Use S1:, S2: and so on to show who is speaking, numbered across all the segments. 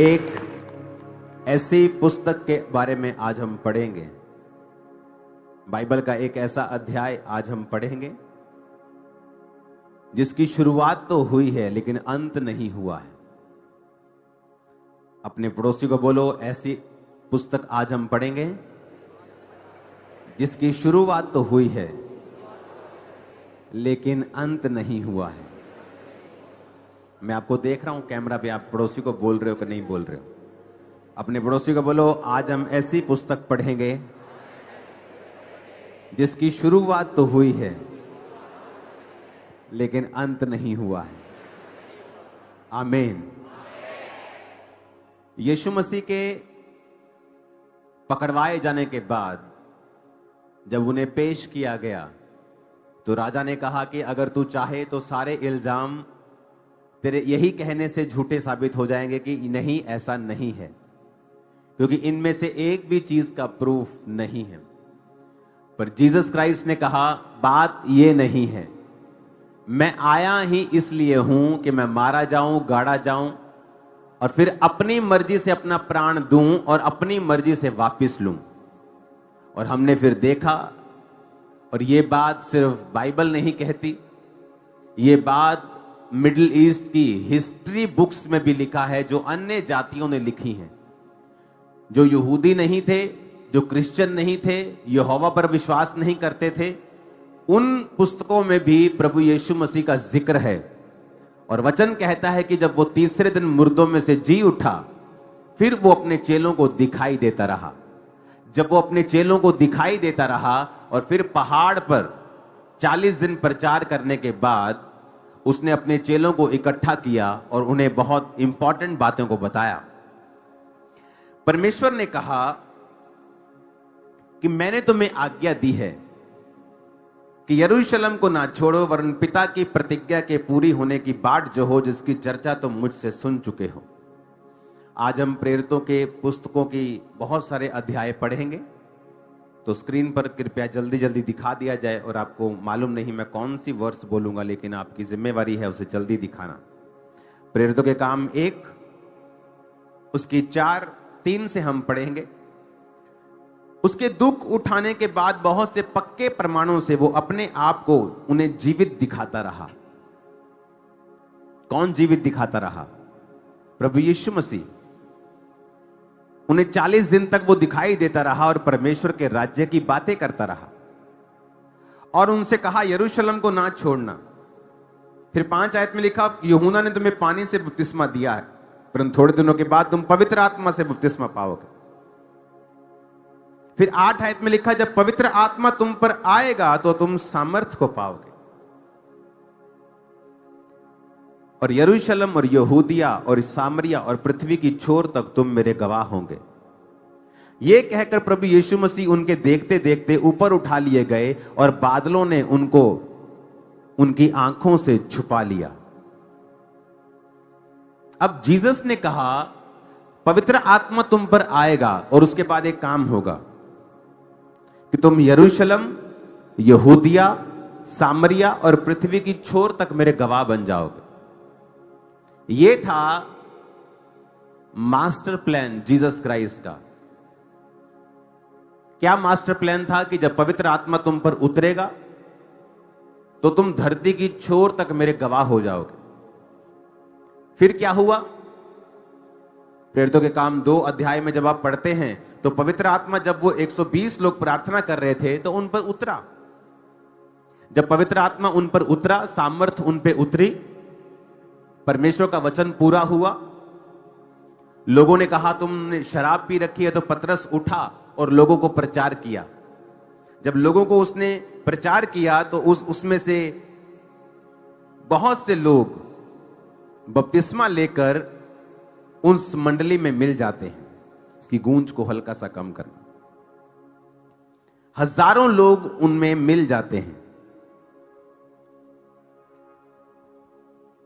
S1: एक ऐसी पुस्तक के बारे में आज हम पढ़ेंगे। बाइबल का एक ऐसा अध्याय आज हम पढ़ेंगे जिसकी शुरुआत तो हुई है लेकिन अंत नहीं हुआ है। अपने पड़ोसी को बोलो, ऐसी पुस्तक आज हम पढ़ेंगे जिसकी शुरुआत तो हुई है लेकिन अंत नहीं हुआ है। मैं आपको देख रहा हूं कैमरा पे, आप पड़ोसी को बोल रहे हो कि नहीं बोल रहे हो? अपने पड़ोसी को बोलो, आज हम ऐसी पुस्तक पढ़ेंगे जिसकी शुरुआत तो हुई है लेकिन अंत नहीं हुआ है। आमीन। यीशु मसीह के पकड़वाए जाने के बाद जब उन्हें पेश किया गया तो राजा ने कहा कि अगर तू चाहे तो सारे इल्जाम तेरे यही कहने से झूठे साबित हो जाएंगे कि नहीं, ऐसा नहीं है, क्योंकि इनमें से एक भी चीज का प्रूफ नहीं है। पर जीसस क्राइस्ट ने कहा, बात ये नहीं है, मैं आया ही इसलिए हूं कि मैं मारा जाऊं, गाड़ा जाऊं और फिर अपनी मर्जी से अपना प्राण दूं और अपनी मर्जी से वापस लूं। और हमने फिर देखा, और ये बात सिर्फ बाइबल नहीं कहती, ये बात मिडिल ईस्ट की हिस्ट्री बुक्स में भी लिखा है, जो अन्य जातियों ने लिखी हैं, जो यहूदी नहीं थे, जो क्रिश्चियन नहीं थे, यहोवा पर विश्वास नहीं करते थे, उन पुस्तकों में भी प्रभु यीशु मसीह का जिक्र है। और वचन कहता है कि जब वो तीसरे दिन मुर्दों में से जी उठा, फिर वो अपने चेलों को दिखाई देता रहा। जब वो अपने चेलों को दिखाई देता रहा और फिर पहाड़ पर 40 दिन प्रचार करने के बाद उसने अपने चेलों को इकट्ठा किया और उन्हें बहुत इंपॉर्टेंट बातों को बताया। परमेश्वर ने कहा कि मैंने तुम्हें आज्ञा दी है कि यरूशलेम को ना छोड़ो, वरन पिता की प्रतिज्ञा के पूरी होने की बाट जो हो, जिसकी चर्चा तुम मुझसे सुन चुके हो। आज हम प्रेरितों के पुस्तकों की बहुत सारे अध्याय पढ़ेंगे, तो स्क्रीन पर कृपया जल्दी जल्दी दिखा दिया जाए। और आपको मालूम नहीं मैं कौन सी वर्स बोलूंगा, लेकिन आपकी जिम्मेवारी है उसे जल्दी दिखाना। प्रेरितों के काम 1 उसकी 4:3 से हम पढ़ेंगे। उसके दुख उठाने के बाद बहुत से पक्के प्रमाणों से वो अपने आप को उन्हें जीवित दिखाता रहा। कौन जीवित दिखाता रहा? प्रभु यीशु मसीह। उन्हें 40 दिन तक वो दिखाई देता रहा और परमेश्वर के राज्य की बातें करता रहा। और उनसे कहा, यरूशलेम को ना छोड़ना। फिर 5 आयत में लिखा, यूहन्ना ने तुम्हें पानी से बपतिस्मा दिया है, परंतु थोड़े दिनों के बाद तुम पवित्र आत्मा से बपतिस्मा पाओगे। फिर 8 आयत में लिखा, जब पवित्र आत्मा तुम पर आएगा तो तुम सामर्थ को पाओगे, और यरूशलेम और यहूदिया और सामरिया और पृथ्वी की छोर तक तुम मेरे गवाह होंगे। यह कहकर प्रभु यीशु मसीह उनके देखते देखते ऊपर उठा लिए गए और बादलों ने उनको उनकी आंखों से छुपा लिया। अब जीसस ने कहा, पवित्र आत्मा तुम पर आएगा और उसके बाद एक काम होगा कि तुम यरूशलेम, यहूदिया, सामरिया और पृथ्वी की छोर तक मेरे गवाह बन जाओगे। यह था मास्टर प्लान जीसस क्राइस्ट का। क्या मास्टर प्लान था? कि जब पवित्र आत्मा तुम पर उतरेगा तो तुम धरती की छोर तक मेरे गवाह हो जाओगे। फिर क्या हुआ? प्रेरितों के काम 2 अध्याय में जब आप पढ़ते हैं तो पवित्र आत्मा, जब वो 120 लोग प्रार्थना कर रहे थे तो उन पर उतरा। जब पवित्र आत्मा उन पर उतरा, सामर्थ उन पर उतरी, परमेश्वर का वचन पूरा हुआ। लोगों ने कहा, तुमने शराब पी रखी है, तो पतरस उठा और लोगों को प्रचार किया। जब लोगों को उसने प्रचार किया तो उसमें से बहुत से लोग बपतिस्मा लेकर उस मंडली में मिल जाते हैं। इसकी गूंज को हल्का सा कम करना। हजारों लोग उनमें मिल जाते हैं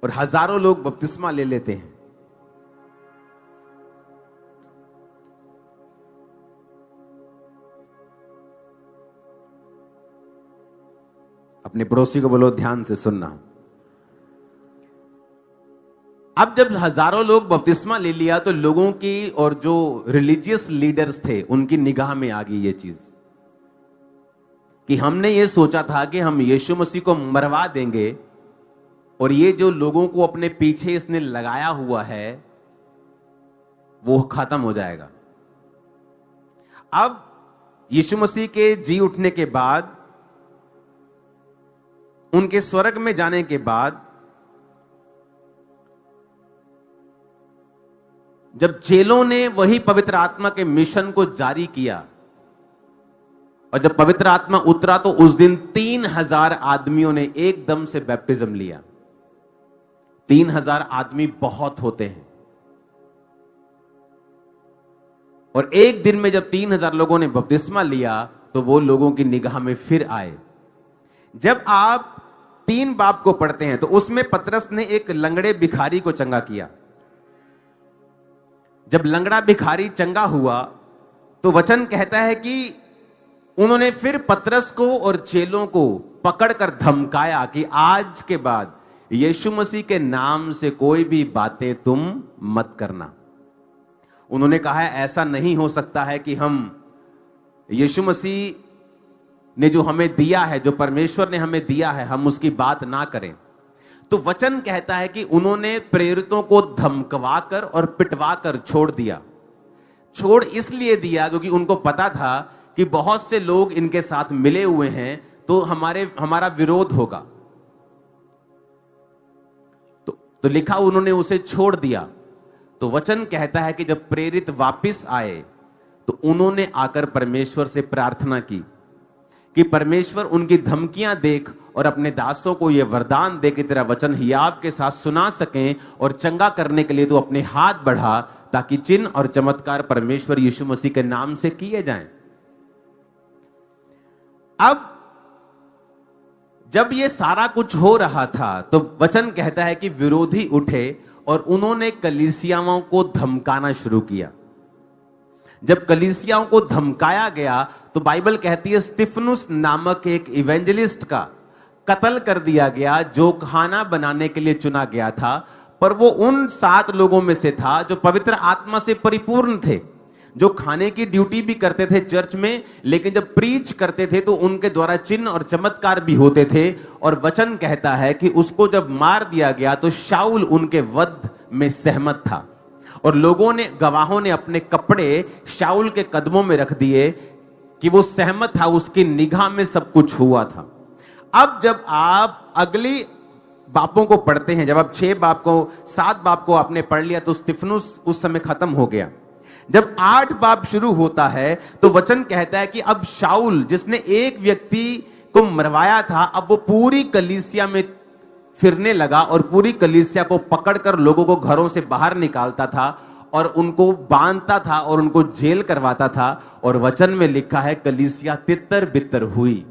S1: और हजारों लोग बपतिस्मा ले लेते हैं। अपने पड़ोसी को बोलो, ध्यान से सुनना। अब जब हजारों लोग बपतिस्मा ले लिया तो लोगों की और जो रिलीजियस लीडर्स थे उनकी निगाह में आ गई ये चीज कि हमने ये सोचा था कि हम यीशु मसीह को मरवा देंगे और ये जो लोगों को अपने पीछे इसने लगाया हुआ है वो खत्म हो जाएगा। अब यीशु मसीह के जी उठने के बाद, उनके स्वर्ग में जाने के बाद, जब चेलों ने वही पवित्र आत्मा के मिशन को जारी किया और जब पवित्र आत्मा उतरा तो उस दिन 3000 आदमियों ने एकदम से बैप्टिज्म लिया। 3000 आदमी बहुत होते हैं और एक दिन में जब 3000 लोगों ने बपतिस्मा लिया तो वो लोगों की निगाह में फिर आए। जब आप 3 बाब को पढ़ते हैं तो उसमें पतरस ने एक लंगड़े भिखारी को चंगा किया। जब लंगड़ा भिखारी चंगा हुआ तो वचन कहता है कि उन्होंने फिर पतरस को और चेलों को पकड़कर धमकाया कि आज के बाद यीशु मसीह के नाम से कोई भी बातें तुम मत करना। उन्होंने कहा है ऐसा नहीं हो सकता है कि हम यीशु मसीह ने जो हमें दिया है, जो परमेश्वर ने हमें दिया है, हम उसकी बात ना करें। तो वचन कहता है कि उन्होंने प्रेरितों को धमकवाकर और पिटवाकर छोड़ दिया। छोड़ इसलिए दिया क्योंकि उनको पता था कि बहुत से लोग इनके साथ मिले हुए हैं तो हमारा विरोध होगा। तो लिखा उन्होंने उसे छोड़ दिया। तो वचन कहता है कि जब प्रेरित वापस आए तो उन्होंने आकर परमेश्वर से प्रार्थना की कि परमेश्वर उनकी धमकियां देख और अपने दासों को यह वरदान दे कि तेरा वचन हियाव के साथ सुना सकें और चंगा करने के लिए तो अपने हाथ बढ़ा ताकि चिन्ह और चमत्कार परमेश्वर यीशु मसीह के नाम से किए जाएं। अब जब ये सारा कुछ हो रहा था तो वचन कहता है कि विरोधी उठे और उन्होंने कलीसियाओं को धमकाना शुरू किया। जब कलीसियाओं को धमकाया गया तो बाइबल कहती है स्तिफनुस नामक एक इवेंजलिस्ट का कत्ल कर दिया गया जो खाना बनाने के लिए चुना गया था। पर वो उन 7 लोगों में से था जो पवित्र आत्मा से परिपूर्ण थे, जो खाने की ड्यूटी भी करते थे चर्च में, लेकिन जब प्रीच करते थे तो उनके द्वारा चिन्ह और चमत्कार भी होते थे। और वचन कहता है कि उसको जब मार दिया गया तो शाऊल उनके वध में सहमत था और लोगों ने, गवाहों ने अपने कपड़े शाऊल के कदमों में रख दिए कि वो सहमत था, उसकी निगाह में सब कुछ हुआ था। अब जब आप अगली बापों को पढ़ते हैं, जब आप 6 बाप को 7 बाप को आपने पढ़ लिया तो स्तिफनुस उस समय खत्म हो गया। जब 8 बाप शुरू होता है तो वचन कहता है कि अब शाऊल जिसने एक व्यक्ति को मरवाया था अब वो पूरी कलीसिया में फिरने लगा और पूरी कलीसिया को पकड़कर लोगों को घरों से बाहर निकालता था और उनको बांधता था और उनको जेल करवाता था। और वचन में लिखा है कलीसिया तितर बितर हुई।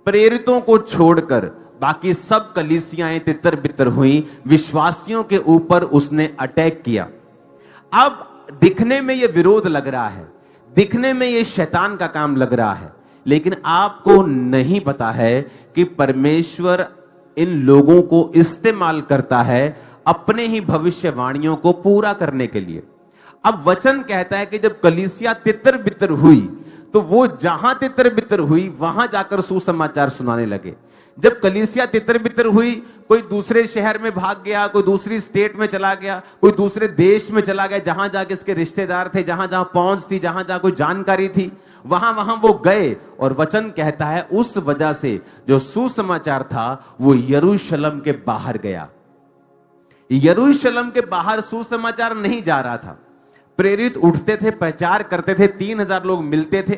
S1: प्रेरितों को छोड़कर बाकी सब कलीसियाएं तितर बितर हुई। विश्वासियों के ऊपर उसने अटैक किया। अब दिखने में यह विरोध लग रहा है, दिखने में यह शैतान का काम लग रहा है, लेकिन आपको नहीं पता है कि परमेश्वर इन लोगों को इस्तेमाल करता है अपने ही भविष्यवाणियों को पूरा करने के लिए। अब वचन कहता है कि जब कलीसिया तितर बितर हुई तो वो जहां तितर बितर हुई वहां जाकर सुसमाचार सुनाने लगे। जब कलीसिया तितर बितर हुई, कोई दूसरे शहर में भाग गया, कोई दूसरी स्टेट में चला गया, कोई दूसरे देश में चला गया, जहां जाके इसके रिश्तेदार थे, जहां जहां पहुंच थी, जहां जहां कोई जानकारी थी, वहां वहां वो गए। और वचन कहता है उस वजह से जो सुसमाचार था वो यरूशलेम के बाहर गया। यरूशलेम के बाहर सुसमाचार नहीं जा रहा था। प्रेरित उठते थे, प्रचार करते थे, 3000 लोग मिलते थे।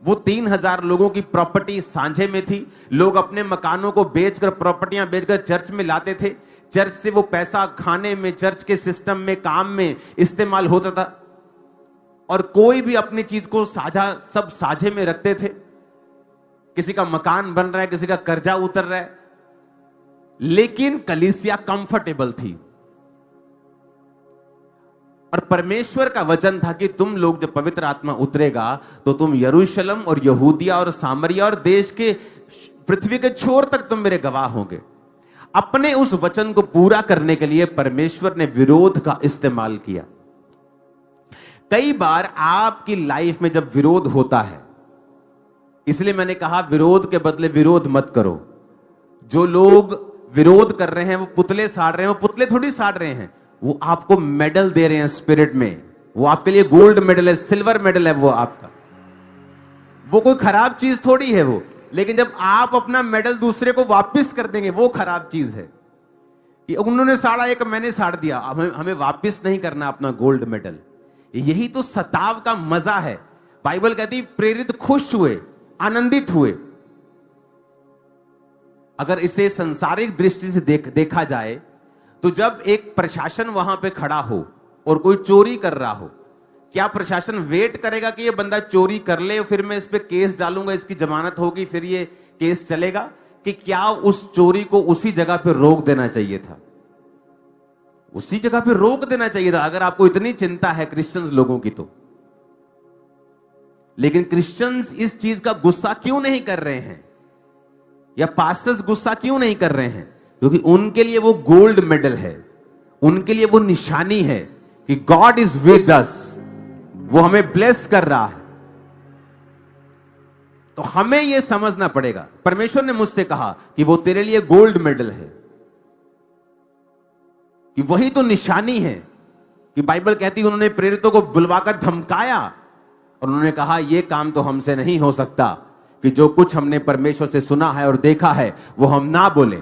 S1: वो 3000 लोगों की प्रॉपर्टी सांझे में थी। लोग अपने मकानों को बेचकर, प्रॉपर्टियां बेचकर चर्च में लाते थे। चर्च से वो पैसा खाने में, चर्च के सिस्टम में, काम में इस्तेमाल होता था। और कोई भी अपनी चीज को साझा, सब साझे में रखते थे। किसी का मकान बन रहा है, किसी का कर्जा उतर रहा है, लेकिन कलीसिया कंफर्टेबल थी। और परमेश्वर का वचन था कि तुम लोग जब पवित्र आत्मा उतरेगा तो तुम यरूशलेम और यहूदिया और सामरिया और देश के, पृथ्वी के छोर तक तुम मेरे गवाह होंगे। अपने उस वचन को पूरा करने के लिए परमेश्वर ने विरोध का इस्तेमाल किया। कई बार आपकी लाइफ में जब विरोध होता है, इसलिए मैंने कहा विरोध के बदले विरोध मत करो। जो लोग विरोध कर रहे हैं, वो पुतले साड़ रहे हैं, वो पुतले थोड़ी साड़ रहे हैं, वो आपको मेडल दे रहे हैं स्पिरिट में। वो आपके लिए गोल्ड मेडल है, सिल्वर मेडल है वो आपका। वो कोई खराब चीज थोड़ी है वो। लेकिन जब आप अपना मेडल दूसरे को वापस कर देंगे, वो खराब चीज है। कि उन्होंने साड़ा एक मैंने साड़ दिया, हमें वापस नहीं करना अपना गोल्ड मेडल। यही तो सताव का मजा है। बाइबल कहती प्रेरित खुश हुए, आनंदित हुए। अगर इसे संसारिक दृष्टि से देखा जाए तो जब एक प्रशासन वहां पे खड़ा हो और कोई चोरी कर रहा हो, क्या प्रशासन वेट करेगा कि ये बंदा चोरी कर ले फिर मैं इस पे केस डालूंगा, इसकी जमानत होगी, फिर ये केस चलेगा? कि क्या उस चोरी को उसी जगह पे रोक देना चाहिए था? उसी जगह पे रोक देना चाहिए था, अगर आपको इतनी चिंता है क्रिश्चियंस लोगों की तो। लेकिन क्रिश्चियंस इस चीज का गुस्सा क्यों नहीं कर रहे हैं, या पास्टर्स गुस्सा क्यों नहीं कर रहे हैं? क्योंकि उनके लिए वो गोल्ड मेडल है, उनके लिए वो निशानी है कि गॉड इज विद अस, वो हमें ब्लेस कर रहा है। तो हमें यह समझना पड़ेगा। परमेश्वर ने मुझसे कहा कि वो तेरे लिए गोल्ड मेडल है, कि वही तो निशानी है। कि बाइबल कहती है उन्होंने प्रेरितों को बुलवाकर धमकाया और उन्होंने कहा यह काम तो हमसे नहीं हो सकता कि जो कुछ हमने परमेश्वर से सुना है और देखा है वो हम ना बोले।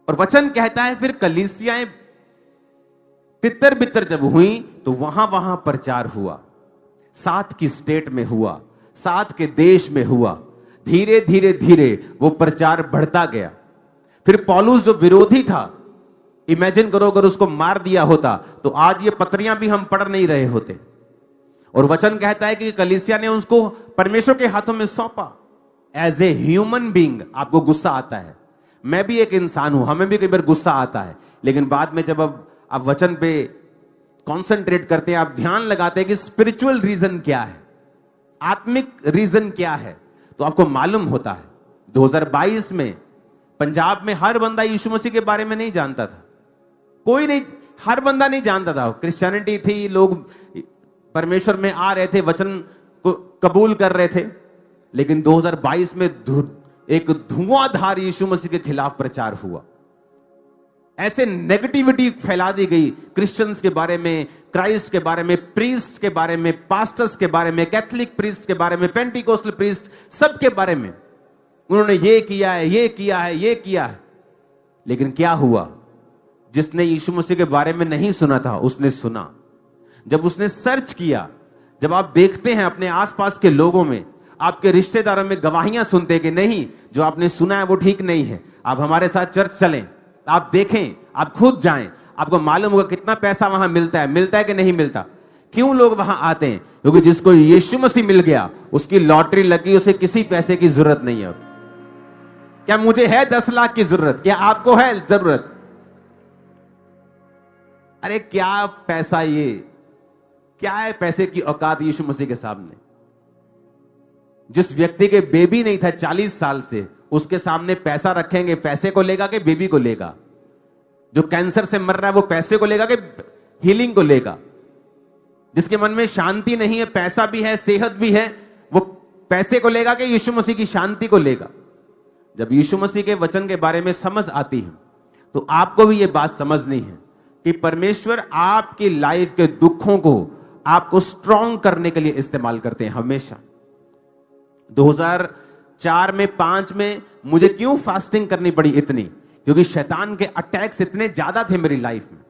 S1: और वचन कहता है फिर कलीसियाएं तितर बितर जब हुई तो वहां वहां प्रचार हुआ, साथ की स्टेट में हुआ, साथ के देश में हुआ। धीरे धीरे धीरे वो प्रचार बढ़ता गया। फिर पौलुस जो विरोधी था, इमेजिन करो अगर उसको मार दिया होता तो आज ये पत्रियां भी हम पढ़ नहीं रहे होते। और वचन कहता है कि कलीसिया ने उसको परमेश्वर के हाथों में सौंपा। एज ए ह्यूमन बीइंग आपको गुस्सा आता है, मैं भी एक इंसान हूं, हमें भी कई बार गुस्सा आता है। लेकिन बाद में जब आप वचन पे कॉन्सेंट्रेट करते हैं, आप ध्यान लगाते हैं कि स्पिरिचुअल रीजन क्या है, आत्मिक रीजन क्या है, तो आपको मालूम होता है। 2022 में पंजाब में हर बंदा यीशु मसीह के बारे में नहीं जानता था। कोई नहीं, हर बंदा नहीं जानता था। क्रिश्चियनिटी थी, लोग परमेश्वर में आ रहे थे, वचन को कबूल कर रहे थे। लेकिन 2022 में एक धुआंधार यीशु मसीह के खिलाफ प्रचार हुआ। ऐसे नेगेटिविटी फैला दी गई क्रिश्चियंस के बारे में, क्राइस्ट के बारे में, प्रीस्ट के बारे में, पास्टर्स के बारे में, कैथोलिक प्रीस्ट के बारे में, पेंटिकोस्टल प्रीस्ट, सबके बारे में उन्होंने ये किया है, ये किया है, ये किया है। लेकिन क्या हुआ? जिसने यीशु मसीह के बारे में नहीं सुना था उसने सुना। जब उसने सर्च किया, जब आप देखते हैं अपने आसपास के लोगों में, आपके रिश्तेदारों में गवाहियां सुनते हैं कि नहीं, जो आपने सुना है वो ठीक नहीं है, आप हमारे साथ चर्च चलें, आप देखें, आप खुद जाएं, आपको मालूम होगा कितना पैसा वहां मिलता है कि नहीं मिलता। क्यों लोग वहां आते हैं? क्योंकि जिसको यीशु मसीह मिल गया, उसकी लॉटरी लगी, उसे किसी पैसे की जरूरत नहीं है। क्या मुझे है 10 लाख की जरूरत? क्या आपको है जरूरत? अरे क्या पैसा, ये क्या है पैसे की औकात यीशु मसीह के सामने? जिस व्यक्ति के बेबी नहीं था 40 साल से, उसके सामने पैसा रखेंगे, पैसे को लेगा कि बेबी को लेगा? जो कैंसर से मर रहा है वो पैसे को लेगा कि हीलिंग को लेगा? जिसके मन में शांति नहीं है, पैसा भी है, सेहत भी है, वो पैसे को लेगा कि यीशु मसीह की शांति को लेगा? जब यीशु मसीह के वचन के बारे में समझ आती है तो आपको भी यह बात समझनी है कि परमेश्वर आपकी लाइफ के दुखों को आपको स्ट्रॉन्ग करने के लिए इस्तेमाल करते हैं हमेशा। 2004 में 5 में मुझे क्यों फास्टिंग करनी पड़ी इतनी? क्योंकि शैतान के अटैक्स इतने ज्यादा थे मेरी लाइफ में।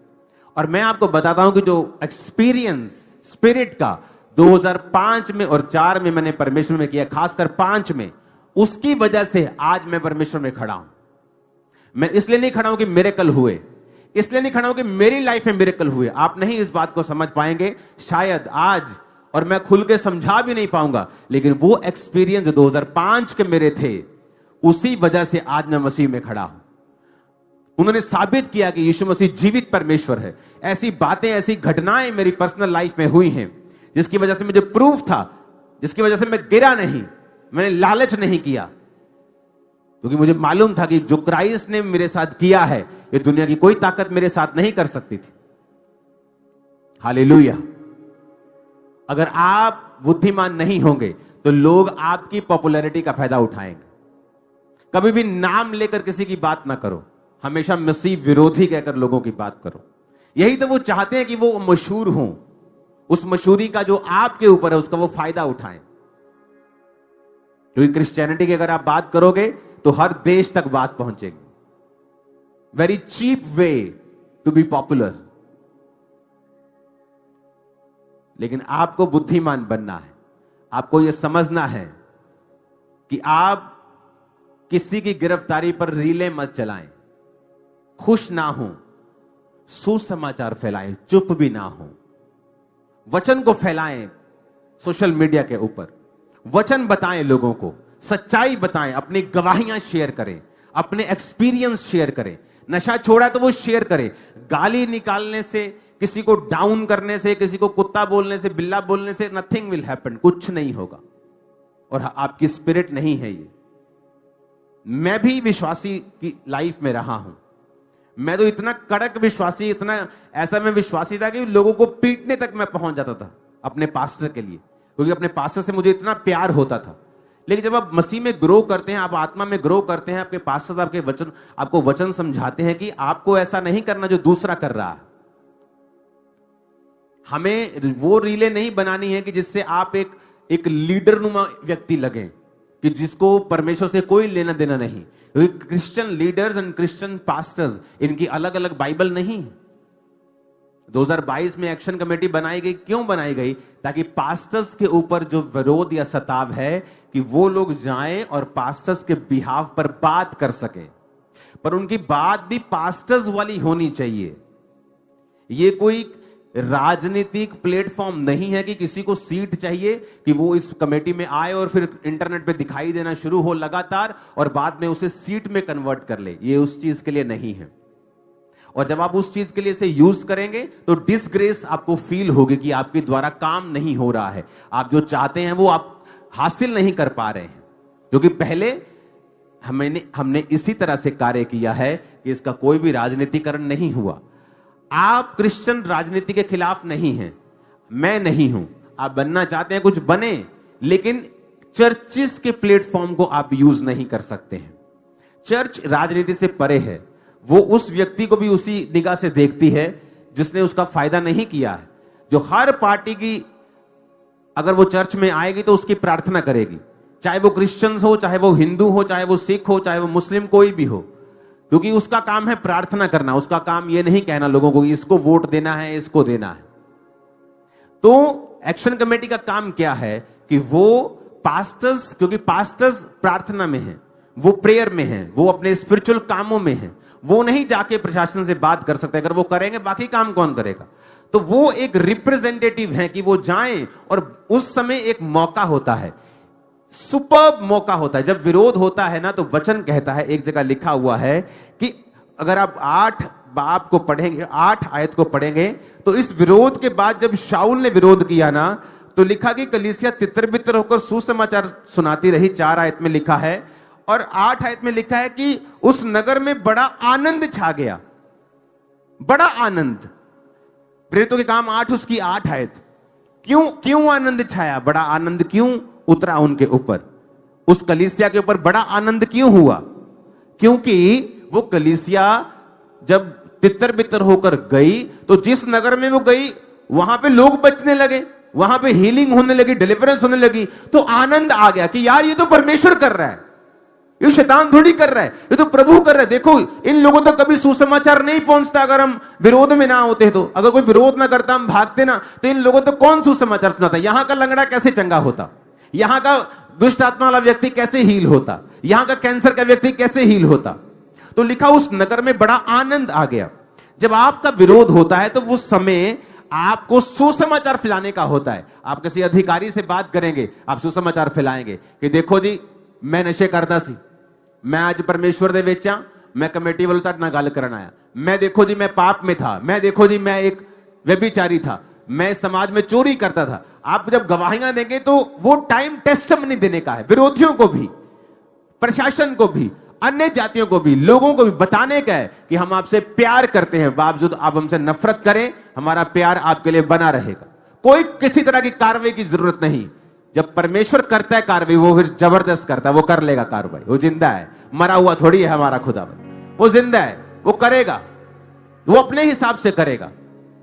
S1: और मैं आपको बताता हूं कि जो एक्सपीरियंस स्पिरिट का 2005 में और 4 में मैंने परमेश्वर में किया, खासकर 5 में, उसकी वजह से आज मैं परमेश्वर में खड़ा हूं। मैं इसलिए नहीं खड़ा हूं कि मिरेकल हुए, इसलिए नहीं खड़ा हूं कि मेरी लाइफ में मिरेकल हुए। आप नहीं इस बात को समझ पाएंगे शायद आज, और मैं खुल के समझा भी नहीं पाऊंगा। लेकिन वो एक्सपीरियंस जो 2005 के मेरे थे, उसी वजह से आज मैं मसीह में खड़ा हूं। उन्होंने साबित किया कि यीशु मसीह जीवित परमेश्वर है। ऐसी बातें, ऐसी घटनाएं मेरी पर्सनल लाइफ में हुई हैं जिसकी वजह से मुझे प्रूफ था, जिसकी वजह से मैं गिरा नहीं, मैंने लालच नहीं किया। क्योंकि मुझे मालूम था कि जो क्राइस्ट ने मेरे साथ किया है, ये दुनिया की कोई ताकत मेरे साथ नहीं कर सकती थी। हालेलुया। अगर आप बुद्धिमान नहीं होंगे तो लोग आपकी पॉपुलैरिटी का फायदा उठाएंगे। कभी भी नाम लेकर किसी की बात ना करो, हमेशा मसीह विरोधी कहकर लोगों की बात करो। यही तो वो चाहते हैं कि वो मशहूर हों, उस मशहूरी का जो आपके ऊपर है उसका वो फायदा उठाएं। क्योंकि क्रिश्चियनिटी की अगर आप बात करोगे तो हर देश तक बात पहुंचेगी। Very cheap way to be popular. लेकिन आपको बुद्धिमान बनना है। आपको यह समझना है कि आप किसी की गिरफ्तारी पर रीले मत चलाएं, खुश ना हो, सुसमाचार फैलाएं, चुप भी ना हो, वचन को फैलाएं सोशल मीडिया के ऊपर, वचन बताएं लोगों को, सच्चाई बताएं, अपनी गवाहियां शेयर करें, अपने एक्सपीरियंस शेयर करें। नशा छोड़ा तो वो शेयर करें। गाली निकालने से, किसी को डाउन करने से, किसी को कुत्ता बोलने से, बिल्ला बोलने से नथिंग विल हैपन, कुछ नहीं होगा। और आपकी स्पिरिट नहीं है ये। मैं भी विश्वासी की लाइफ में रहा हूं। मैं तो इतना कड़क विश्वासी, इतना ऐसा मैं विश्वासी था कि लोगों को पीटने तक मैं पहुंच जाता था अपने पास्टर के लिए, क्योंकि अपने पास्टर से मुझे इतना प्यार होता था। लेकिन जब आप मसीह में ग्रो करते हैं, आप आत्मा में ग्रो करते हैं, आपके पास्टर्स आपके वचन, आपको वचन समझाते हैं कि आपको ऐसा नहीं करना जो दूसरा कर रहा है। हमें वो रीले नहीं बनानी है कि जिससे आप एक लीडर नुमा व्यक्ति लगे, कि जिसको परमेश्वर से कोई लेना देना नहीं। क्योंकि Christian leaders and Christian pastors, इनकी अलग अलग बाइबल नहीं है। 2022 में एक्शन कमेटी बनाई गई। क्यों बनाई गई? ताकि पास्टर्स के ऊपर जो विरोध या सताव है कि वो लोग जाएं और पास्टर्स के बिहाफ पर बात कर सके, पर उनकी बात भी पास्टर्स वाली होनी चाहिए। ये कोई राजनीतिक प्लेटफॉर्म नहीं है कि किसी को सीट चाहिए कि वो इस कमेटी में आए और फिर इंटरनेट पे दिखाई देना शुरू हो लगातार और बाद में उसे सीट में कन्वर्ट कर ले। ये उस चीज के लिए नहीं है। और जब आप उस चीज के लिए इसे यूज करेंगे तो डिसग्रेस आपको फील होगी कि आपके द्वारा काम नहीं हो रहा है, आप जो चाहते हैं वो आप हासिल नहीं कर पा रहे हैं। क्योंकि पहले हमने इसी तरह से कार्य किया है कि इसका कोई भी राजनीतिकरण नहीं हुआ। आप क्रिश्चियन राजनीति के खिलाफ नहीं हैं, मैं नहीं हूं। आप बनना चाहते हैं कुछ बने, लेकिन चर्चिस के प्लेटफॉर्म को आप यूज नहीं कर सकते हैं। चर्च राजनीति से परे है। वो उस व्यक्ति को भी उसी निगाह से देखती है जिसने उसका फायदा नहीं किया है। जो हर पार्टी की अगर वो चर्च में आएगी तो उसकी प्रार्थना करेगी, चाहे वो क्रिश्चियंस हो, चाहे वो हिंदू हो, चाहे वो सिख हो, चाहे वो मुस्लिम, कोई भी हो, क्योंकि उसका काम है प्रार्थना करना। उसका काम ये नहीं कहना लोगों को इसको वोट देना है, इसको देना है। तो एक्शन कमेटी का काम क्या है कि वो पास्टर्स, क्योंकि पास्टर्स प्रार्थना में हैं, वो प्रेयर में हैं, वो अपने स्पिरिचुअल कामों में हैं, वो नहीं जाके प्रशासन से बात कर सकते। अगर वो करेंगे बाकी काम कौन करेगा? तो वो एक रिप्रेजेंटेटिव हैं कि वो जाएं। और उस समय एक मौका होता है, सुपर्ब मौका होता है। जब विरोध होता है ना, तो वचन कहता है, एक जगह लिखा हुआ है कि अगर आप 8 बाब को पढ़ेंगे, 8 आयत को पढ़ेंगे, तो इस विरोध के बाद जब शाऊल ने विरोध किया ना, तो लिखा कि कलीसिया तितर बितर होकर सुसमाचार सुनाती रही। 4 आयत में लिखा है। और 8 आयत में लिखा है कि उस नगर में बड़ा आनंद छा गया। बड़ा आनंद। प्रेरितों के काम 8 उसकी 8 आयत। क्यों आनंद छाया? बड़ा आनंद क्यों उतरा उनके ऊपर? उस कलीसिया के ऊपर बड़ा आनंद क्यों हुआ? क्योंकि वो कलीसिया जब तितर बितर होकर गई, तो जिस नगर में वो गई वहां पे लोग बचने लगे, वहां पे हीलिंग होने लगी, डिलीवरेंस होने लगी। तो आनंद आ गया कि यार ये तो परमेश्वर कर रहा है, ये शैतान थोड़ी कर रहा है, ये तो प्रभु कर रहा है। देखो इन लोगों तक कभी सुसमाचार नहीं पहुंचता अगर हम विरोध में ना होते। तो अगर कोई विरोध ना करता, हम भागते ना, तो इन लोगों तक कौन सुसमाचार सुनाता? यहां का लंगड़ा कैसे चंगा होता? यहां का दुष्ट आत्मा वाला व्यक्ति कैसे हील होता? यहां का कैंसर का व्यक्ति कैसे हील होता? तो लिखा उस नगर में बड़ा आनंद आ गया। जब आपका विरोध होता है तो उस समय आपको सुसमाचार फैलाने का होता है। आप किसी अधिकारी से बात करेंगे, आप सुसमाचार फैलाएंगे कि देखो जी मैं नशे करता सी, मैं आज परमेश्वर दे विच हां, मैं कमेटी वालों तक ना गल करन आया, मैं देखो जी मैं पाप में था, मैं देखो जी मैं एक व्यभिचारी था, मैं समाज में चोरी करता था। आप जब गवाहियां देंगे तो वो टाइम टेस्टिमनी देने का है, विरोधियों को भी, प्रशासन को भी, अन्य जातियों को भी, लोगों को भी बताने का है कि हम आपसे प्यार करते हैं, बावजूद आप हमसे नफरत करें, हमारा प्यार आपके लिए बना रहेगा। कोई किसी तरह की कार्रवाई की जरूरत नहीं। जब परमेश्वर करता है कार्रवाई, वो फिर जबरदस्त करता है, वो कर लेगा कार्रवाई। वो जिंदा है, मरा हुआ थोड़ी है हमारा खुदावंद। वो जिंदा है, वो करेगा, वो अपने हिसाब से करेगा,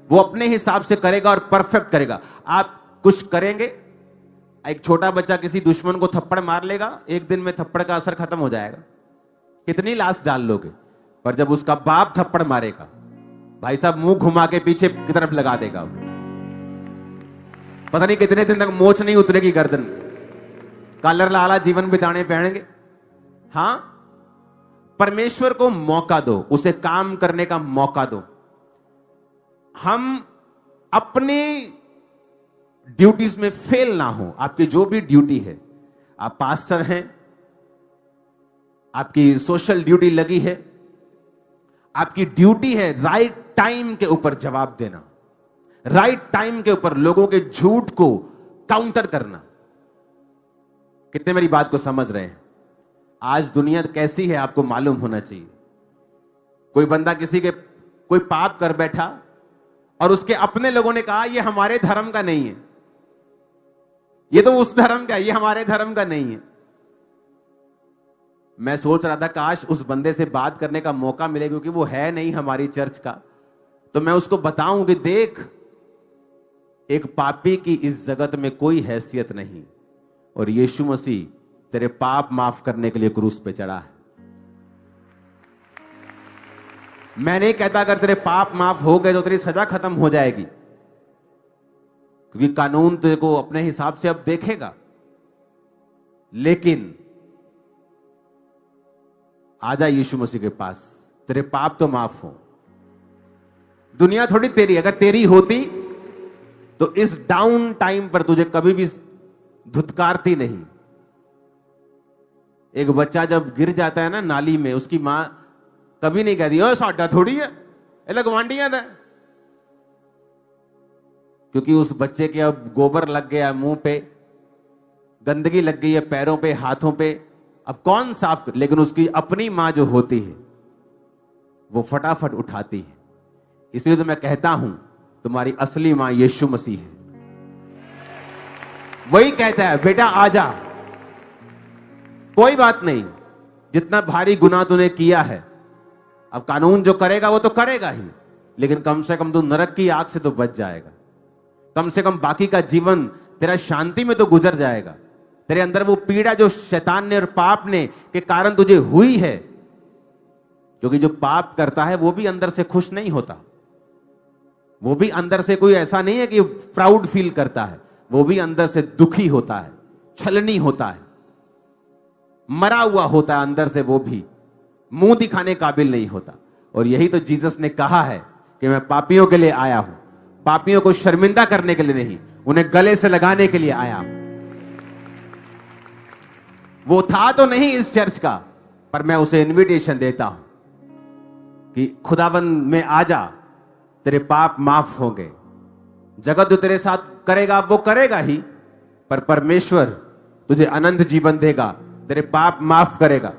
S1: वो अपने हिसाब से करेगा और परफेक्ट करेगा। आप कुछ करेंगे, एक छोटा बच्चा किसी दुश्मन को थप्पड़ मार लेगा, एक दिन में थप्पड़ का असर खत्म हो जाएगा, कितनी लाश डाल लोगे। पर जब उसका बाप थप्पड़ मारेगा, भाई साहब मुंह घुमा के पीछे की तरफ लगा देगा, पता नहीं कितने दिन तक मोच नहीं उतरेगी गर्दन, कालर लाला जीवन बिताने पड़ेंगे। हां, परमेश्वर को मौका दो, उसे काम करने का मौका दो। हम अपनी ड्यूटीज में फेल ना हो। आपकी जो भी ड्यूटी है, आप पास्टर हैं, आपकी सोशल ड्यूटी लगी है, आपकी ड्यूटी है राइट टाइम के ऊपर जवाब देना, राइट टाइम के ऊपर लोगों के झूठ को काउंटर करना। कितने मेरी बात को समझ रहे हैं? आज दुनिया कैसी है आपको मालूम होना चाहिए। कोई बंदा किसी के कोई पाप कर बैठा और उसके अपने लोगों ने कहा ये हमारे धर्म का नहीं है, ये तो उस धर्म का है, ये हमारे धर्म का नहीं है। मैं सोच रहा था काश उस बंदे से बात करने का मौका मिले, क्योंकि वो है नहीं हमारी चर्च का, तो मैं उसको बताऊं कि देख, एक पापी की इस जगत में कोई हैसियत नहीं, और यीशु मसीह तेरे पाप माफ करने के लिए क्रूस पे चढ़ा है। मैं नहीं कहता अगर तेरे पाप माफ हो गए तो तेरी सजा खत्म हो जाएगी, क्योंकि कानून तुझे को अपने हिसाब से अब देखेगा, लेकिन आजा यीशु मसीह के पास, तेरे पाप तो माफ हो। दुनिया थोड़ी तेरी, अगर तेरी होती तो इस डाउन टाइम पर तुझे कभी भी धुतकारती नहीं। एक बच्चा जब गिर जाता है ना नाली में, उसकी मां कभी नहीं कहती ओ साडा थोड़ी है, ये गवांडियां दा, क्योंकि उस बच्चे के अब गोबर लग गया मुंह पे, गंदगी लग गई है पैरों पे, हाथों पे, अब कौन साफ कर। लेकिन उसकी अपनी मां जो होती है वो फटाफट उठाती है। इसलिए तो मैं कहता हूं तुम्हारी असली मां यीशु मसीह है। वही कहता है बेटा आजा, कोई बात नहीं, जितना भारी गुनाह तूने किया है, अब कानून जो करेगा वो तो करेगा ही, लेकिन कम से कम तू नरक की आग से तो बच जाएगा। कम से कम बाकी का जीवन तेरा शांति में तो गुजर जाएगा। तेरे अंदर वो पीड़ा जो शैतान ने और पाप ने के कारण तुझे हुई है, क्योंकि जो पाप करता है वो भी अंदर से खुश नहीं होता, वो भी अंदर से कोई ऐसा नहीं है कि प्राउड फील करता है, वो भी अंदर से दुखी होता है, छलनी होता है, मरा हुआ होता है अंदर से, वो भी मुंह दिखाने काबिल नहीं होता। और यही तो जीसस ने कहा है कि मैं पापियों के लिए आया हूं, पापियों को शर्मिंदा करने के लिए नहीं, उन्हें गले से लगाने के लिए आया हूं। वो था तो नहीं इस चर्च का, पर मैं उसे इनविटेशन देता हूं कि खुदावंद में आजा, तेरे पाप माफ होंगे। जगत जो तेरे साथ करेगा वो करेगा ही, पर परमेश्वर तुझे अनंत जीवन देगा, तेरे पाप माफ करेगा,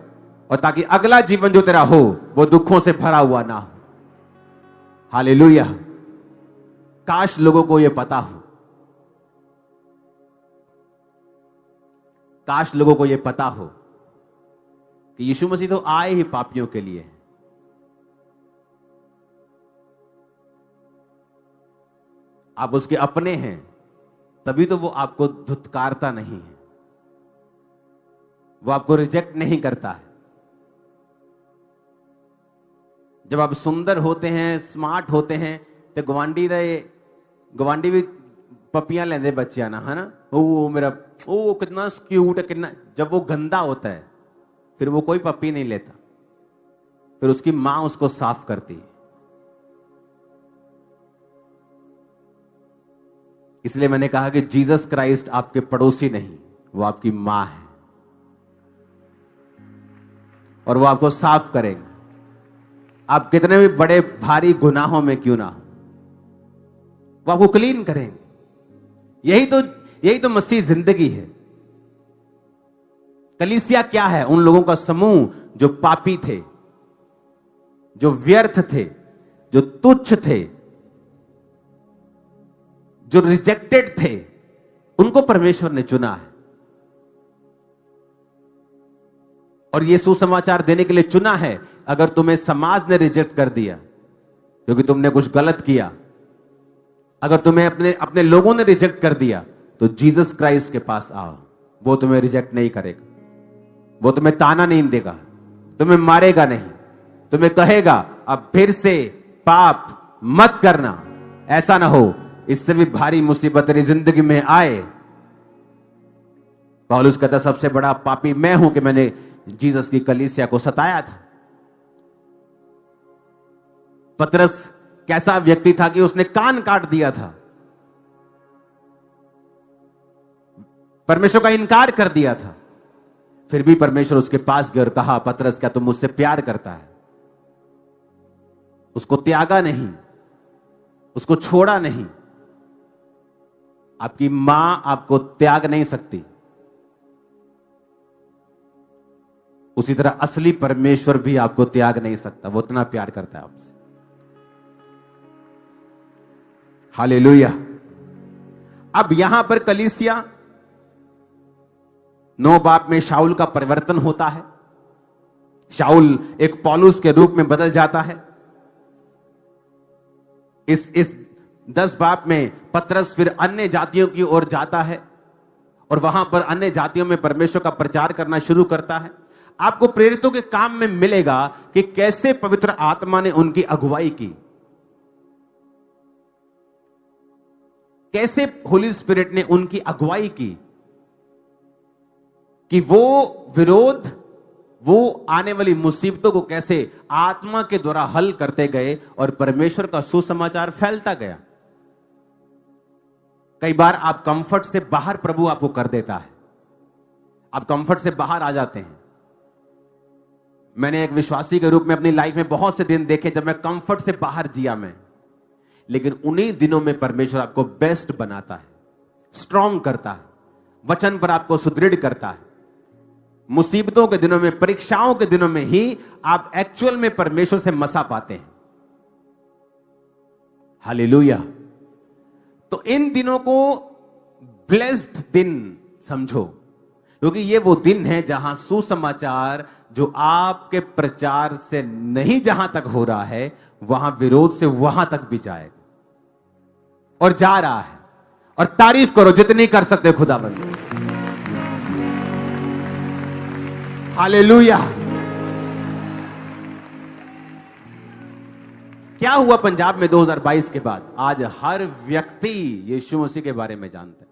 S1: और ताकि अगला जीवन जो तेरा हो वो दुखों से भरा हुआ ना हो। हालेलुया। काश लोगों को यह पता हो, काश लोगों को यह पता हो कि यीशु मसीह तो आए ही पापियों के लिए। आप उसके अपने हैं, तभी तो वो आपको धुतकारता नहीं है, वो आपको रिजेक्ट नहीं करता है। जब आप सुंदर होते हैं, स्मार्ट होते हैं, तो गवांडी भी पपियां लेंदे बच्चियां ना, है ना, ओ मेरा ओ कितना क्यूट है कितना। जब वो गंदा होता है फिर वो कोई पपी नहीं लेता, फिर उसकी मां उसको साफ करती है। इसलिए मैंने कहा कि जीसस क्राइस्ट आपके पड़ोसी नहीं, वो आपकी मां है, और वो आपको साफ करेंगे। आप कितने भी बड़े भारी गुनाहों में क्यों ना हो, वो आपको क्लीन करेंगे। यही तो मसीह जिंदगी है। कलीसिया क्या है? उन लोगों का समूह जो पापी थे, जो व्यर्थ थे, जो तुच्छ थे, जो रिजेक्टेड थे, उनको परमेश्वर ने चुना है और यह सुसमाचार देने के लिए चुना है। अगर तुम्हें समाज ने रिजेक्ट कर दिया क्योंकि तुमने कुछ गलत किया, अगर तुम्हें अपने लोगों ने रिजेक्ट कर दिया, तो जीसस क्राइस्ट के पास आओ। वो तुम्हें रिजेक्ट नहीं करेगा, वो तुम्हें ताना नहीं देगा, तुम्हें मारेगा नहीं, तुम्हें कहेगा अब फिर से पाप मत करना। ऐसा ना हो इससे भी भारी मुसीबत तेरी जिंदगी में आए। पौलुस कहता सबसे बड़ा पापी मैं हूं कि मैंने जीसस की कलीसिया को सताया था। पतरस कैसा व्यक्ति था कि उसने कान काट दिया था, परमेश्वर का इनकार कर दिया था, फिर भी परमेश्वर उसके पास गया और कहा पतरस क्या तुम मुझसे प्यार करता है? उसको त्यागा नहीं, उसको छोड़ा नहीं। आपकी मां आपको त्याग नहीं सकती, उसी तरह असली परमेश्वर भी आपको त्याग नहीं सकता, वो इतना प्यार करता है आपसे। हालेलुया। अब यहां पर कलीसिया 9 बाब में शाऊल का परिवर्तन होता है, शाऊल एक पौलुस के रूप में बदल जाता है। इस 10 बाब में पतरस फिर अन्य जातियों की ओर जाता है और वहां पर अन्य जातियों में परमेश्वर का प्रचार करना शुरू करता है। आपको प्रेरितों के काम में मिलेगा कि कैसे पवित्र आत्मा ने उनकी अगुवाई की, कैसे होली स्पिरिट ने उनकी अगुवाई की, कि वो विरोध, वो आने वाली मुसीबतों को कैसे आत्मा के द्वारा हल करते गए और परमेश्वर का सुसमाचार फैलता गया। कई बार आप कंफर्ट से बाहर प्रभु आपको कर देता है, आप कंफर्ट से बाहर आ जाते हैं। मैंने एक विश्वासी के रूप में अपनी लाइफ में बहुत से दिन देखे जब मैं कंफर्ट से बाहर जिया मैं, लेकिन उन्हीं दिनों में परमेश्वर आपको बेस्ट बनाता है, स्ट्रांग करता है, वचन पर आपको सुदृढ़ करता है। मुसीबतों के दिनों में, परीक्षाओं के दिनों में ही आप एक्चुअल में परमेश्वर से मसा पाते हैं। हालेलुया। तो इन दिनों को ब्लेस्ड दिन समझो, क्योंकि ये वो दिन है जहां सुसमाचार जो आपके प्रचार से नहीं जहां तक हो रहा है, वहां विरोध से वहां तक भी जाएगा और जा रहा है। और तारीफ करो जितनी कर सकते खुदाबंद। हालेलुया। क्या हुआ पंजाब में 2022 के बाद? आज हर व्यक्ति यीशु मसीह के बारे में जानता है।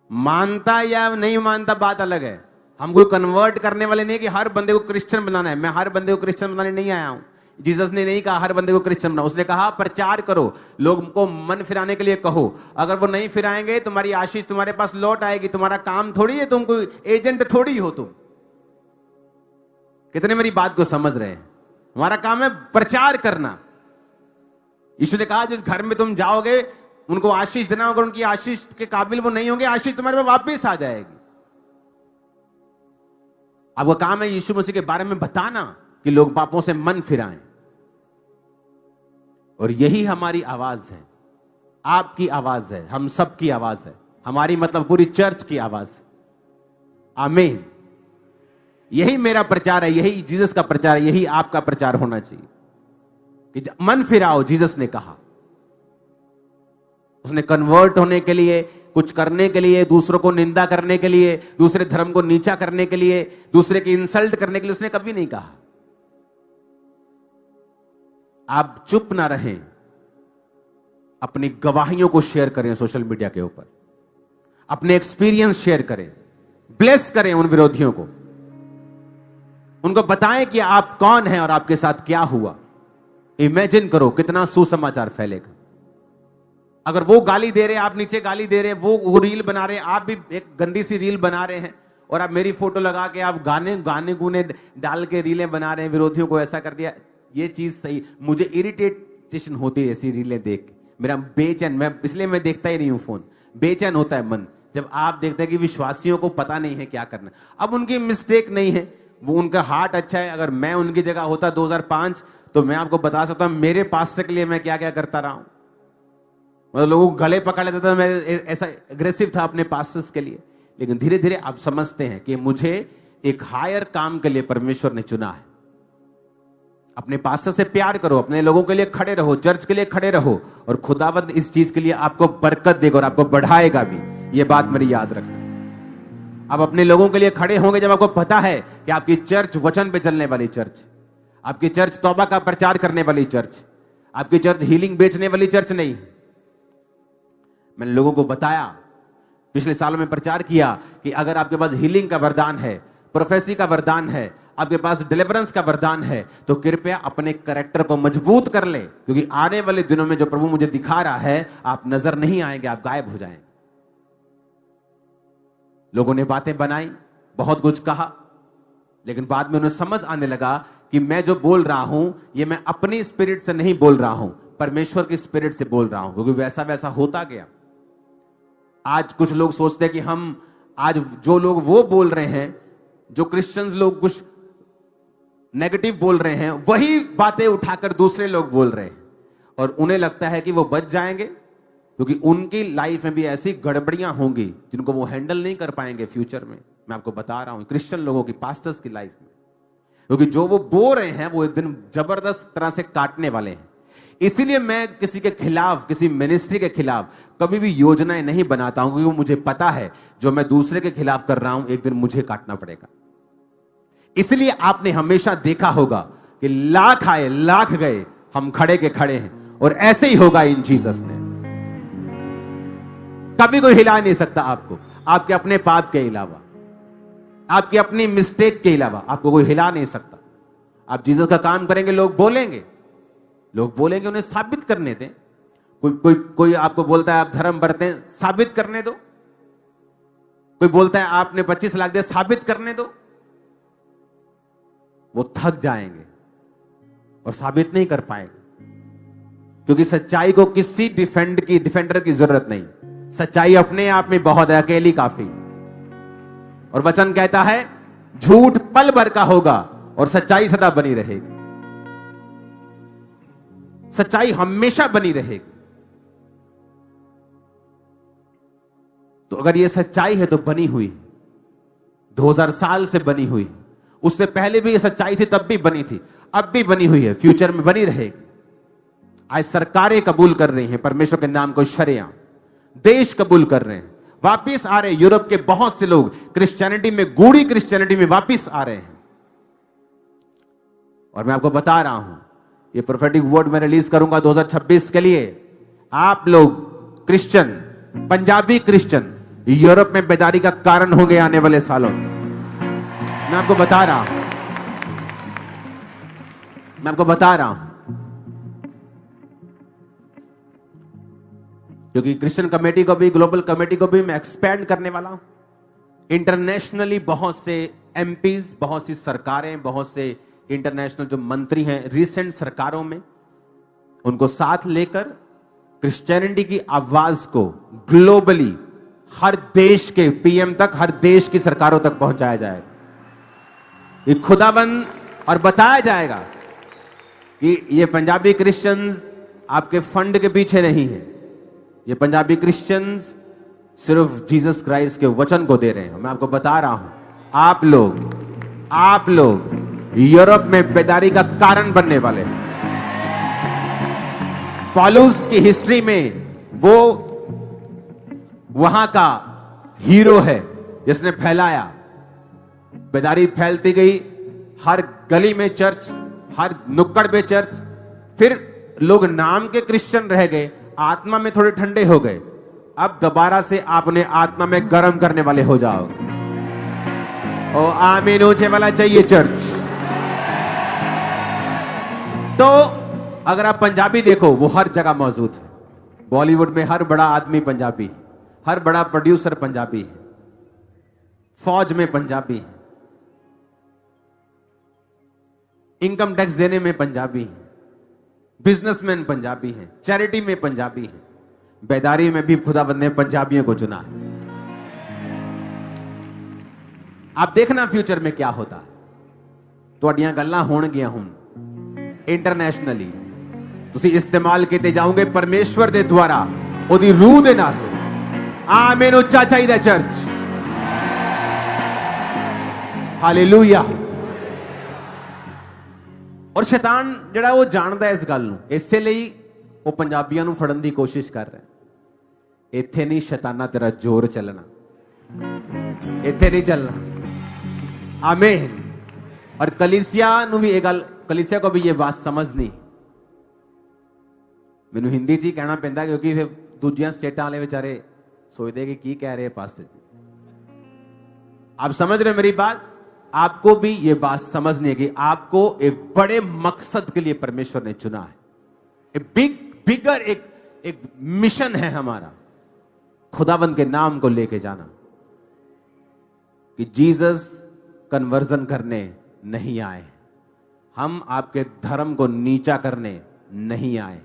S1: मानता या नहीं मानता बात अलग है। हम कोई कन्वर्ट करने वाले नहीं कि हर बंदे को क्रिश्चियन बनाना है। मैं हर बंदे को क्रिश्चियन बनाने नहीं आया हूं। जीसस ने नहीं कहा हर बंदे को क्रिश्चियन बनाओ, उसने कहा प्रचार करो, लोगों को मन फिराने के लिए कहो। अगर वो नहीं फिराएंगे तुम्हारी आशीष तुम्हारे पास लौट आएगी। तुम्हारा काम थोड़ी है, तुम कोई एजेंट थोड़ी हो। तुम कितने मेरी बात को समझ रहे हैं? हमारा काम है प्रचार करना। यीशु ने कहा जिस घर में तुम जाओगे उनको आशीष देना, अगर उनकी आशीष के काबिल वो नहीं होंगे, आशीष तुम्हारे पास वापस आ जाएगी। आपका काम है यीशु मसीह के बारे में बताना कि लोग पापों से मन फिराएं। और यही हमारी आवाज है, आपकी आवाज है, हम सब की आवाज है, हमारी मतलब पूरी चर्च की आवाज है। आमीन। यही मेरा प्रचार है, यही जीसस का प्रचार है, यही आपका प्रचार होना चाहिए कि मन फिराओ। जीसस ने कहा, उसने कन्वर्ट होने के लिए, कुछ करने के लिए, दूसरों को निंदा करने के लिए, दूसरे धर्म को नीचा करने के लिए, दूसरे की इंसल्ट करने के लिए उसने कभी नहीं कहा। आप चुप ना रहें, अपनी गवाहियों को शेयर करें सोशल मीडिया के ऊपर, अपने एक्सपीरियंस शेयर करें, ब्लेस करें उन विरोधियों को, उनको बताएं कि आप कौन हैं और आपके साथ क्या हुआ। इमेजिन करो कितना सुसमाचार फैलेगा। अगर वो गाली दे रहे हैं, आप नीचे गाली दे रहे हैं, वो रील बना रहे हैं, आप भी एक गंदी सी रील बना रहे हैं, और आप मेरी फोटो लगा के आप गाने गुने डाल के रीलें बना रहे हैं, विरोधियों को ऐसा कर दिया। ये चीज सही, मुझे इरिटेशन होती है ऐसी रीलें देख, मेरा बेचैन, मैं इसलिए मैं देखता ही नहीं हूं फोन, बेचैन होता है मन जब आप देखते हैं कि विश्वासियों को पता नहीं है क्या करना। अब उनकी मिस्टेक नहीं है, वो उनका हार्ट अच्छा है। अगर मैं उनकी जगह होता 2005, तो मैं आपको बता सकता हूं मेरे पास्टर के लिए मैं क्या क्या करता रहा हूं। मतलब लोगों को गले पकड़ लेता था, मैं ऐसा एग्रेसिव था अपने पास्टर्स के लिए। लेकिन धीरे धीरे आप समझते हैं कि मुझे एक हायर काम के लिए परमेश्वर ने चुना है। अपने पास्टर से प्यार करो, अपने लोगों के लिए खड़े रहो, चर्च के लिए खड़े रहो, और खुदावंद इस चीज के लिए आपको बरकत देगा और आपको बढ़ाएगा भी। ये बात मेरी याद रखना। आप अपने लोगों के लिए खड़े होंगे जब आपको पता है कि आपकी चर्च वचन पे चलने वाली चर्च, आपकी चर्च तौबा का प्रचार करने वाली चर्च, आपकी चर्च हीलिंग बेचने वाली चर्च नहीं। मैंने लोगों को बताया, पिछले सालों में प्रचार किया कि अगर आपके पास हीलिंग का वरदान है, प्रोफेसी का वरदान है, आपके पास डिलीवरेंस का वरदान है, तो कृपया अपने कैरेक्टर को मजबूत कर ले, क्योंकि आने वाले दिनों में जो प्रभु मुझे दिखा रहा है, आप नजर नहीं आएंगे, आप गायब हो जाएंगे। लोगों ने बातें बनाई, बहुत कुछ कहा, लेकिन बाद में उन्हें समझ आने लगा कि मैं जो बोल रहा हूं ये मैं अपनी स्पिरिट से नहीं बोल रहा हूं, परमेश्वर की स्पिरिट से बोल रहा हूं। क्योंकि वैसा वैसा होता गया। आज कुछ लोग सोचते हैं कि हम आज जो लोग वो बोल रहे हैं, जो क्रिश्चियंस लोग कुछ नेगेटिव बोल रहे हैं, वही बातें उठाकर दूसरे लोग बोल रहे हैं, और उन्हें लगता है कि वो बच जाएंगे, क्योंकि उनकी लाइफ में भी ऐसी गड़बड़ियां होंगी जिनको वो हैंडल नहीं कर पाएंगे फ्यूचर में। मैं आपको बता रहा हूं, क्रिश्चियन लोगों की, पास्टर्स की लाइफ में, क्योंकि जो वो बोल रहे हैं वो एक दिन जबरदस्त तरह से काटने वाले हैं। इसीलिए मैं किसी के खिलाफ, किसी मिनिस्ट्री के खिलाफ कभी भी योजनाएं नहीं बनाता हूं, क्योंकि मुझे पता है जो मैं दूसरे के खिलाफ कर रहा हूं एक दिन मुझे काटना पड़ेगा। इसलिए आपने हमेशा देखा होगा कि लाख आए लाख गए, हम खड़े के खड़े हैं, और ऐसे ही होगा इन जीसस ने। कभी कोई हिला नहीं सकता आपको, आपके अपने पाप के अलावा, आपकी अपनी मिस्टेक के अलावा आपको कोई हिला नहीं सकता। आप जीसस का काम करेंगे, लोग बोलेंगे, उन्हें साबित करने दें। कोई आपको बोलता है आप धर्म बरते हैं, साबित करने दो। कोई बोलता है आपने 25 लाख दिया, साबित करने दो। वो थक जाएंगे और साबित नहीं कर पाएंगे, क्योंकि सच्चाई को किसी डिफेंडर की जरूरत नहीं। सच्चाई अपने आप में बहुत है, अकेली काफी। और वचन कहता है झूठ पल भर का होगा और सच्चाई सदा बनी रहेगी। सच्चाई हमेशा बनी रहेगी। तो अगर ये सच्चाई है तो बनी हुई, 2000 साल से बनी हुई, उससे पहले भी ये सच्चाई थी, तब भी बनी थी, अब भी बनी हुई है, फ्यूचर में बनी रहेगी। आज सरकारें कबूल कर रही हैं परमेश्वर के नाम को शरिया, देश कबूल कर रहे हैं, वापिस आ रहे हैं। यूरोप के बहुत से लोग क्रिश्चियनिटी में, गूढ़ी क्रिश्चियनिटी में वापिस आ रहे हैं। और मैं आपको बता रहा हूं, ये प्रोफेटिक वर्ड मैं रिलीज करूंगा 2026 के लिए। आप लोग क्रिश्चियन, पंजाबी क्रिश्चियन, यूरोप में बेदारी का कारण होंगे आने वाले सालों में। मैं आपको बता रहा हूं, क्योंकि क्रिश्चियन कमेटी को भी, ग्लोबल कमेटी को भी मैं एक्सपैंड करने वाला हूं। इंटरनेशनली बहुत से एमपीज, बहुत सी सरकारें, बहुत से इंटरनेशनल जो मंत्री हैं रिसेंट सरकारों में, उनको साथ लेकर क्रिश्चियनिटी की आवाज को ग्लोबली हर देश के पीएम तक, हर देश की सरकारों तक पहुंचाया जाएगा। ये खुदाबंद और बताया जाएगा कि ये पंजाबी क्रिश्चियंस आपके फंड के पीछे नहीं है। ये पंजाबी क्रिश्चियंस सिर्फ जीसस क्राइस्ट के वचन को दे रहे हैं। मैं आपको बता रहा हूं, आप लोग यूरोप में बेदारी का कारण बनने वाले हैं। पौलुस की हिस्ट्री में वो वहां का हीरो है जिसने फैलाया, बेदारी फैलती गई, हर गली में चर्च, हर नुक्कड़ पे चर्च। फिर लोग नाम के क्रिश्चियन रह गए, आत्मा में थोड़े ठंडे हो गए। अब दोबारा से आप उन्हें आत्मा में गर्म करने वाले हो जाओगे। ओ आमीन ऊंचे वाला चाहिए चर्च। तो अगर आप पंजाबी देखो, वो हर जगह मौजूद है। बॉलीवुड में हर बड़ा आदमी पंजाबी है, हर बड़ा प्रोड्यूसर पंजाबी है, फौज में पंजाबी है, इनकम टैक्स देने में पंजाबी है, बिजनेसमैन पंजाबी है, चैरिटी में पंजाबी है, बेदारी में भी खुदाबंद ने पंजाबियों को चुना है। आप देखना फ्यूचर में क्या होता है। ਤੁਹਾਡੀਆਂ ਗੱਲਾਂ ਹੋਣਗੀਆਂ ਹੁਣ ਇੰਟਰਨੈਸ਼ਨਲੀ, ਤੁਸੀਂ ਇਸਤੇਮਾਲ ਕੀਤੇ ਜਾਓਗੇ ਪਰਮੇਸ਼ਵਰ ਦੇ ਦੁਆਰਾ, ਉਹਦੀ ਰੂਹ ਦੇ ਨਾਲ। ਆਮੀਨ। ਉੱਚਾ ਚਾਹੀਦਾ ਚਰਚ। ਹਾਲੇਲੂਇਆ। ਔਰ ਸ਼ੈਤਾਨ ਜਿਹੜਾ ਉਹ ਜਾਣਦਾ ਇਸ ਗੱਲ ਨੂੰ, ਇਸੇ ਲਈ ਉਹ ਪੰਜਾਬੀਆਂ ਨੂੰ ਫੜਨ ਦੀ ਕੋਸ਼ਿਸ਼ ਕਰ ਰਿਹਾ। ਇੱਥੇ ਨਹੀਂ ਸ਼ੈਤਾਨਾ ਤੇਰਾ ਜ਼ੋਰ ਚੱਲਣਾ, ਇੱਥੇ ਨਹੀਂ ਚੱਲਣਾ। आमीन। और कलीसिया ਨੂੰ ਵੀ ਇਹ ਗੱਲ, कलीसिया को भी ये बात समझनी। ਮੈਨੂੰ ਹਿੰਦੀ 'ਚ ਹੀ ਕਹਿਣਾ ਪੈਂਦਾ ਕਿਉਂਕਿ ਫਿਰ ਦੂਜੀਆਂ ਸਟੇਟਾਂ ਵਾਲੇ ਵਿਚਾਰੇ सोचते कि ਕੀ कह रहे पास्टर जी। आप समझ रहे मेरी बात? आपको भी ये बात समझनी है कि आपको एक बड़े मकसद के लिए परमेश्वर ने चुना है। बिगर एक मिशन है हमारा, खुदाबंद के नाम को लेके जाना। कि जीसस कन्वर्जन करने नहीं आए, हम आपके धर्म को नीचा करने नहीं आए।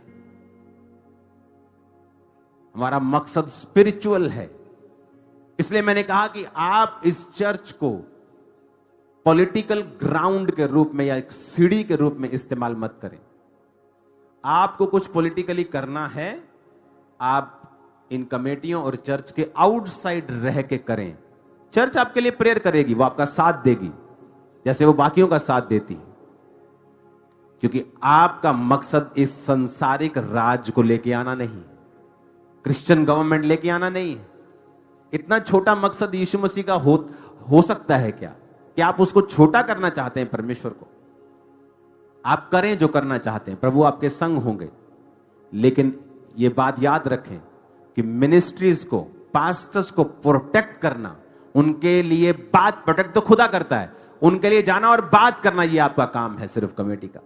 S1: हमारा मकसद स्पिरिचुअल है। इसलिए मैंने कहा कि आप इस चर्च को पॉलिटिकल ग्राउंड के रूप में या एक सीढ़ी के रूप में इस्तेमाल मत करें। आपको कुछ पॉलिटिकली करना है, आप इन कमेटियों और चर्च के आउटसाइड रह के करें। चर्च आपके लिए प्रेयर करेगी, वो आपका साथ देगी जैसे वो बाकियों का साथ देती है, क्योंकि आपका मकसद इस संसारिक राज को लेके आना नहीं, क्रिश्चियन गवर्नमेंट लेके आना नहीं है। इतना छोटा मकसद यीशु मसीह का हो सकता है क्या कि आप उसको छोटा करना चाहते हैं परमेश्वर को? आप करें जो करना चाहते हैं, प्रभु आपके संग होंगे। लेकिन यह बात याद रखें कि मिनिस्ट्रीज को, पास्टर्स को प्रोटेक्ट करना, उनके लिए बात, प्रोटेक्ट तो खुदा करता है, उनके लिए जाना और बात करना ये आपका काम है सिर्फ कमेटी का।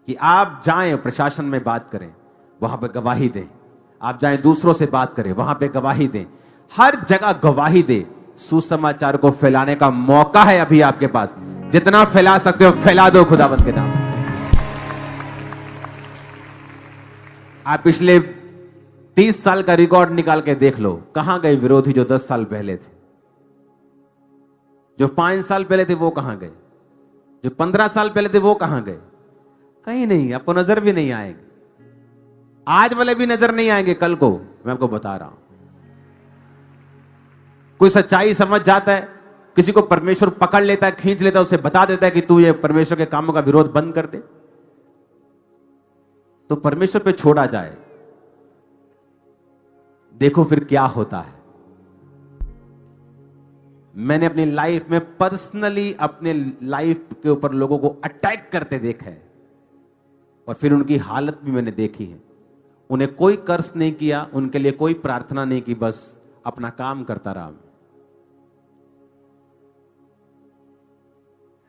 S1: कि आप जाएं प्रशासन में बात करें, वहां पे गवाही दें। आप जाएं दूसरों से बात करें, वहां पे गवाही दें। हर जगह गवाही दे। सुसमाचार को फैलाने का मौका है अभी आपके पास। जितना फैला सकते हो फैला दो खुदावंत के नाम। आप पिछले 30 साल का रिकॉर्ड निकाल के देख लो, कहां गए विरोधी जो 10 साल पहले थे, जो 5 साल पहले थे वो कहां गए, जो 15 साल पहले थे वो कहां गए? कहीं नहीं, आपको नजर भी नहीं आएंगे। आज वाले भी नजर नहीं आएंगे कल को, मैं आपको बता रहा हूं। कोई सच्चाई समझ जाता है, किसी को परमेश्वर पकड़ लेता है, खींच लेता है, उसे बता देता है कि तू ये परमेश्वर के कामों का विरोध बंद कर दे, तो परमेश्वर पे छोड़ा जाए। देखो फिर क्या होता है। मैंने अपनी लाइफ में पर्सनली अपने लाइफ के ऊपर लोगों को अटैक करते देखा है, और फिर उनकी हालत भी मैंने देखी है। उन्हें कोई कर्ज नहीं किया, उनके लिए कोई प्रार्थना नहीं की, बस अपना काम करता रहा।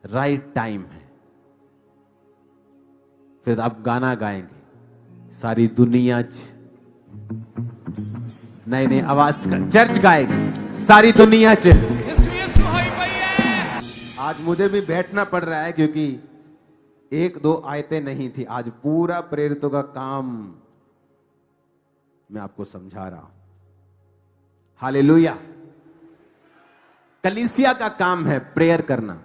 S1: राइट टाइम है, फिर आप गाना गाएंगे, सारी दुनिया नहीं नहीं आवाज चर्च गाएगी, सारी दुनिया आज मुझे भी बैठना पड़ रहा है क्योंकि 1-2 आयतें नहीं थी, आज पूरा प्रेरितों का काम मैं आपको समझा रहा हूं। हालेलुया। कलीसिया का काम है प्रेयर करना।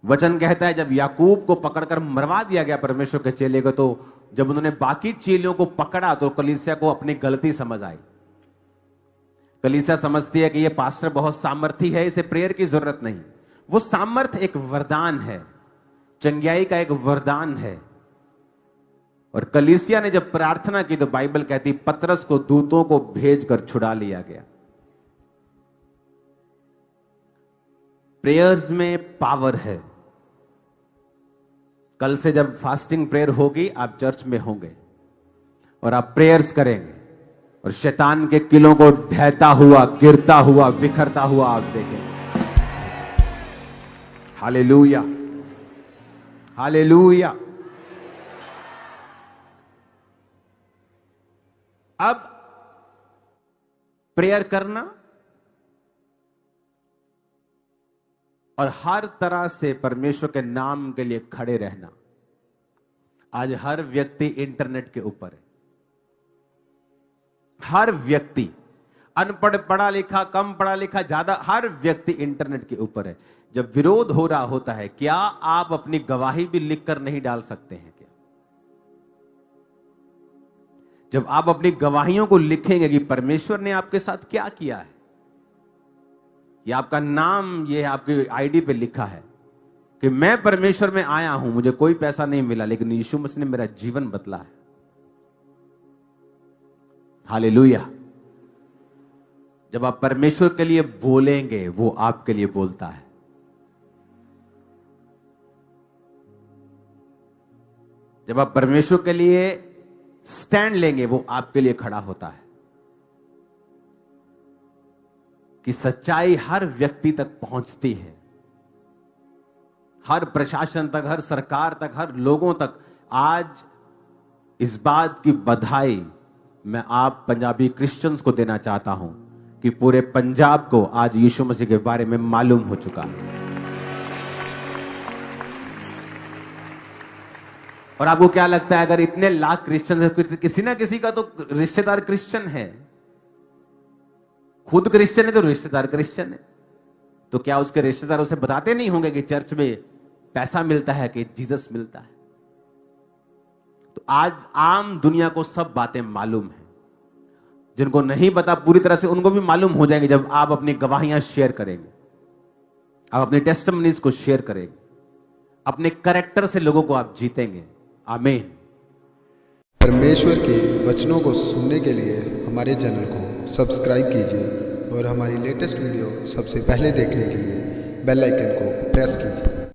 S1: वचन कहता है जब याकूब को पकड़कर मरवा दिया गया परमेश्वर के चेले को, तो जब उन्होंने बाकी चेलों को पकड़ा तो कलीसिया को अपनी गलती समझ आई। कलीसिया समझती है कि ये पास्टर बहुत सामर्थी है, इसे प्रेयर की जरूरत नहीं। वो सामर्थ एक वरदान है, चंगियाई का एक वरदान है। और कलीसिया ने जब प्रार्थना की तो बाइबल कहती पतरस को दूतों को भेजकर छुड़ा लिया गया। प्रेयर्स में पावर है। कल से जब फास्टिंग प्रेयर होगी, आप चर्च में होंगे और आप प्रेयर्स करेंगे और शैतान के किलों को ढहता हुआ, गिरता हुआ, बिखरता हुआ आप देखेंगे। Hallelujah, hallelujah. अब प्रेयर करना और हर तरह से परमेश्वर के नाम के लिए खड़े रहना। आज हर व्यक्ति इंटरनेट के ऊपर है, हर व्यक्ति। अनपढ़, पढ़ा लिखा, कम पढ़ा लिखा, ज्यादा, हर व्यक्ति इंटरनेट के ऊपर है। जब विरोध हो रहा होता है, क्या आप अपनी गवाही भी लिखकर नहीं डाल सकते हैं क्या? जब आप अपनी गवाहियों को लिखेंगे कि परमेश्वर ने आपके साथ क्या किया है, ये आपका नाम, ये आपकी आईडी पे लिखा है कि मैं परमेश्वर में आया हूं, मुझे कोई पैसा नहीं मिला, लेकिन यीशु मसीह ने मेरा जीवन बदला है। हालेलुया। जब आप परमेश्वर के लिए बोलेंगे, वो आपके लिए बोलता है। जब आप परमेश्वर के लिए स्टैंड लेंगे, वो आपके लिए खड़ा होता है। कि सच्चाई हर व्यक्ति तक पहुंचती है, हर प्रशासन तक, हर सरकार तक, हर लोगों तक। आज इस बात की बधाई मैं आप पंजाबी क्रिश्चियंस को देना चाहता हूं कि पूरे पंजाब को आज यीशु मसीह के बारे में मालूम हो चुका है। और आपको क्या लगता है, अगर इतने लाख क्रिश्चियन है, किसी ना किसी का तो रिश्तेदार क्रिश्चियन है, खुद क्रिश्चियन है तो रिश्तेदार क्रिश्चियन है, तो क्या उसके रिश्तेदार उसे बताते नहीं होंगे कि चर्च में पैसा मिलता है, कि जीसस मिलता है? तो आज आम दुनिया को सब बातें मालूम है। जिनको नहीं पता पूरी तरह से, उनको भी मालूम हो जाएंगे जब आप अपनी गवाहियां शेयर करेंगे, आप अपने टेस्टिमनीज को शेयर करेंगे, अपने कैरेक्टर से लोगों को आप जीतेंगे। आमीन।
S2: परमेश्वर के वचनों को सुनने के लिए हमारे चैनल को सब्सक्राइब कीजिए और हमारी लेटेस्ट वीडियो सबसे पहले देखने के लिए बेल आइकन को प्रेस कीजिए।